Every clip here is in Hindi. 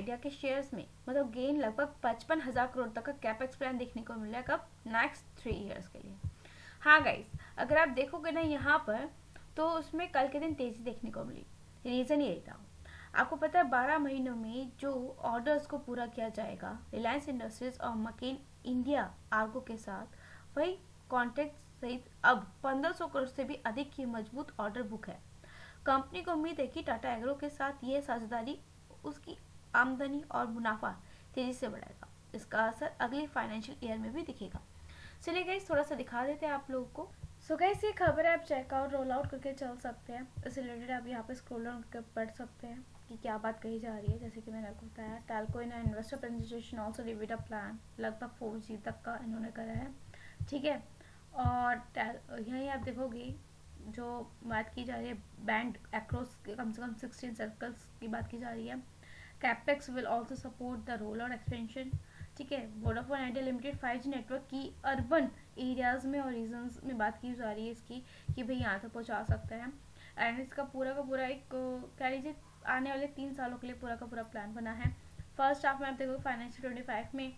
आइडिया के शेयर्स में मतलब गेन लगभग 55,000 करोड़ तक का कैपेक्स प्लान देखने को मिल रहा है। कब? नेक्स्ट 3 ईयर्स के लिए। हाँ गाइस, अगर आप देखोगे ना यहाँ पर, तो उसमें कल के दिन तेजी देखने को मिली। रीजन यही था, आपको पता है 12 महीनों में जो ऑर्डर्स को पूरा किया जाएगा रिलायंस इंडस्ट्रीज और मकेन इंडिया आर्गो के साथ, वही कॉन्ट्रैक्ट सहित अब 1500 करोड़ से भी अधिक की मजबूत ऑर्डर बुक है। कंपनी को उम्मीद है कि टाटा एग्रो के साथ ये साझेदारी उसकी आमदनी और मुनाफा तेजी से बढ़ाएगा। इसका असर अगले फाइनेंशियल ईयर में भी दिखेगा। चलिए गाइस, थोड़ा सा दिखा देते हैं आप लोगों को। सो गाइस, ये खबर है, आप चेकआउट रोल आउट करके चल सकते हैं। इससे रिलेटेड आप यहाँ पे स्क्रॉल डाउन करके पढ़ सकते हैं कि क्या बात कही जा रही है। जैसे कि मैंने आपको बताया, telco in investor presentation also reviewed a plan, लगभग 4G तक का इन्होंने करा है, ठीक है। और यहीं आप देखोगे जो बात की जा रही है बैंड अक्रॉस कम से कम 16 सर्कल्स की बात की जा रही है। Capex will also support the roll out expansion, ठीक है। Vodafone idea limited 5G network की अर्बन एरियाज में और रीजन्स में बात की जा रही है इसकी कि भाई यहाँ तक पहुँचा सकते हैं। एंड इसका पूरा का पूरा एक कह लीजिए आने वाले 3 सालों के लिए पूरा का पूरा प्लान बना है। फर्स्ट हाफ में आप देखो फाइनेंशियल 25 में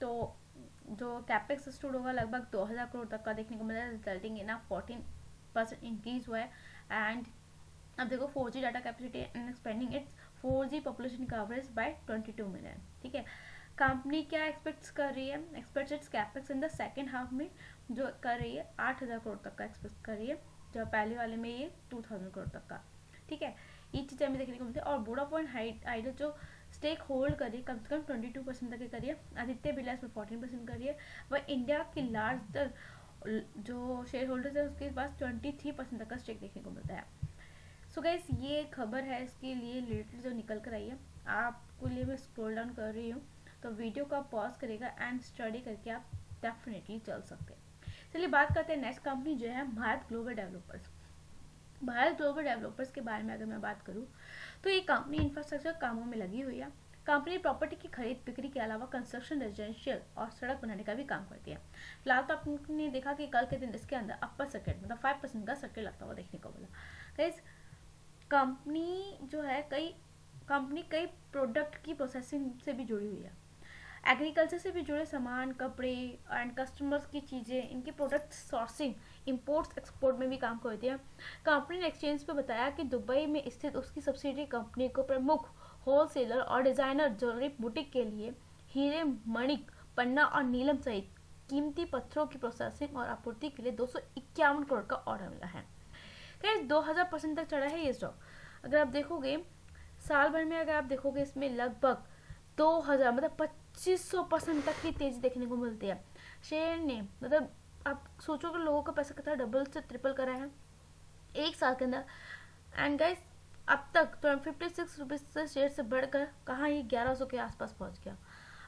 तो जो कैपेक्स स्टूड होगा लगभग 2000 करोड़ तक का देखने को मिला है, रिजल्टिंग इन 14% इंक्रीज हुआ है। एंड अब देखो 4G data capacity and expanding its 4G population coverage by 22 million, ठीक है। कंपनी क्या एक्सपेक्ट कर रही है? Expect its capex in the second half में जो कर रही है 8000 करोड़ तक का एक्सपेक्ट कर रही है, जो पहले वाले में ये 2000 करोड़ तक का, ठीक है। ये चीज़ें हमें देखने को मिलती है। और वोडाफोन आइडिया जो स्टेक होल्ड करिए कम से कम 22% तक करिए, आदित्य बिरला इसमें 14% करिए, वह इंडिया की लार्ज जो शेयर होल्डर्स है उसके पास 23% तक का स्टेक देखने को मिलता है। सो गाइस, ये खबर है इसके लिए रिलेटेड जो निकल कर आई है, आपके लिए मैं स्क्रॉल डाउन कर रही हूँ, तो वीडियो को आप पॉज करेगा एंड स्टडी करके आप डेफिनेटली चल सकते हैं। चलिए बात करते हैं नेक्स्ट कंपनी जो है Bharat global developers. Bharat global developers के बारे में अगर मैं बात करूँ तो ये कंपनी इंफ्रास्ट्रक्चर कामों में लगी हुई है। कंपनी प्रॉपर्टी की खरीद बिक्री के अलावा कंस्ट्रक्शन, रेजिडेंशियल और सड़क बनाने का भी काम करती है। फिलहाल तो आपने देखा कि कल के दिन इसके अंदर अपर सर्किट मतलब 5% का सर्किट लगता हुआ देखने को मिला। गाइस, कंपनी जो है कंपनी कई प्रोडक्ट की प्रोसेसिंग से भी जुड़ी हुई है। एग्रीकल्चर से भी जुड़े सामान, कपड़े एंड कस्टमर्स की चीज़ें, इनके प्रोडक्ट सोर्सिंग, इंपोर्ट्स एक्सपोर्ट में भी काम करती है। कंपनी ने एक्सचेंज पे बताया कि दुबई में स्थित उसकी सब्सिडरी कंपनी को प्रमुख होलसेलर और डिजाइनर ज्वेलरी बुटीक के लिए हीरे, मणिक, पन्ना और नीलम सहित कीमती पत्थरों की प्रोसेसिंग और आपूर्ति के लिए 251 करोड़ का ऑर्डर मिला है। 2000% तक चढ़ा है ये स्टॉक। अगर आप देखोगे साल भर में, अगर आप देखोगे इसमें लगभग 2000 मतलब 2500% तक की तेजी देखने को मिलती है। शेयर ने मतलब आप सोचो कि लोगों का पैसा कितना डबल से ट्रिपल करा है एक साल के अंदर। एंड गाइस, अब तक तो 56 रुपीज से शेयर से बढ़कर कहाँ ये 1100 के आसपास पहुंच गया।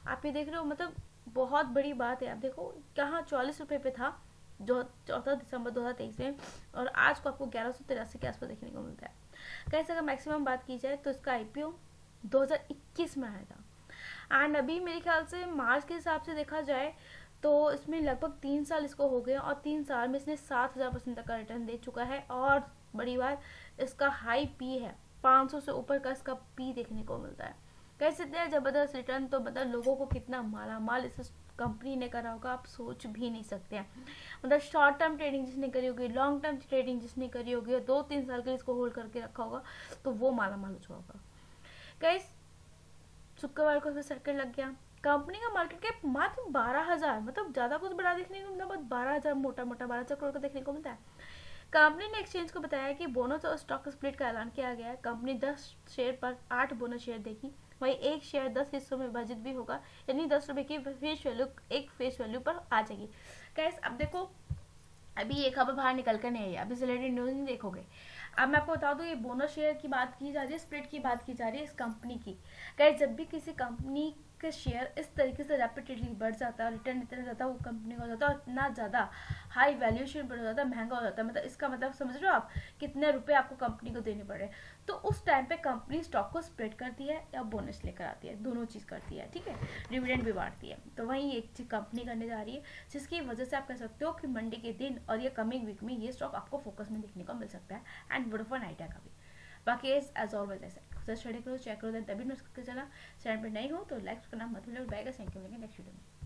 आप ये देख रहे हो, मतलब बहुत बड़ी बात है। आप देखो कहाँ 44 रुपये पे था जो 4 दिसंबर 2023 में, और आज को आपको 1183 के आसपास देखने को मिलता है। कैसे अगर मैक्सिमम बात की जाए तो इसका IPO 2021 में आया था। एंड अभी मेरे ख्याल से मार्च के हिसाब से देखा जाए तो इसमें लगभग 3 साल इसको हो गए और 3 साल में इसने 7000% तक का रिटर्न दे चुका है। और बड़ी बात, इसका हाई पी है, 500 से ऊपर का इसका पी देखने को मिलता है। कह सकते हैं जबरदस्त रिटर्न। तो मतलब लोगों को कितना माला माल इस कंपनी ने करा होगा आप सोच भी नहीं सकते हैं। मतलब शॉर्ट टर्म ट्रेडिंग जिसने करी होगी, लॉन्ग टर्म ट्रेडिंग जिसने करी होगी और 2-3 साल के लिए इसको होल्ड करके रखा होगा, तो वो माला माल हो चुका होगा। गाइस, शुक्रवार को इसमें सर्किट लग गया। कंपनी का मार्केट कैप मात्र 12,000, मतलब ज्यादा कुछ बड़ा देखने को मिलता है, 12,000 मोटा मोटा 12,000 करोड़ का देखने को मिलता है। कंपनी ने एक्सचेंज को बताया कि बोनस और स्टॉक स्प्लिट का ऐलान किया गया है। कंपनी 10 शेयर पर 8 बोनस शेयर देगी, वही एक शेयर 10 हिस्सों में विभाजित भी होगा, यानी 10 रुपए की फेस वैल्यू एक फेस वैल्यू पर आ जाएगी। गाइस, अब देखो अभी ये खबर बाहर निकल कर नहीं आई, अभी से रिलेटेड न्यूज नहीं देखोगे। अब मैं आपको बता दूं, ये बोनस शेयर की बात की जा रही है, स्प्लिट की बात की जा रही है इस कंपनी की। गाइस, जब भी किसी कंपनी का शेयर इस तरीके से रैपिडली बढ़ जाता है, रिटर्न इतना ज़्यादा वो कंपनी का हो जाता है और इतना ज़्यादा हाई वैल्यूएशन बढ़ जाता है, महंगा हो जाता है, मतलब इसका मतलब समझ रहे हो आप कितने रुपए आपको कंपनी को देने पड़ रहे हैं। तो उस टाइम पे कंपनी स्टॉक को स्प्लिट करती है या बोनस लेकर आती है, दोनों चीज़ करती है, ठीक है। डिविडेंड भी बांटती है। तो वही एक चीज कंपनी करने जा रही है, जिसकी वजह से आप कह सकते हो कि मंडे के दिन और ये कमिंग वीक में ये स्टॉक आपको फोकस में देखने को मिल सकता है, एंड वोडाफोन आइडिया का भी। बाकी एज ऑलवेज ऐसा स्टडी करो, चेक करो, तभी इन्वेस्ट करके चला। चैनल पर नहीं हो तो लाइक करना मत भूलो। बाय गाइस, थैंक यू, मिलेंगे नेक्स्ट वीडियो में।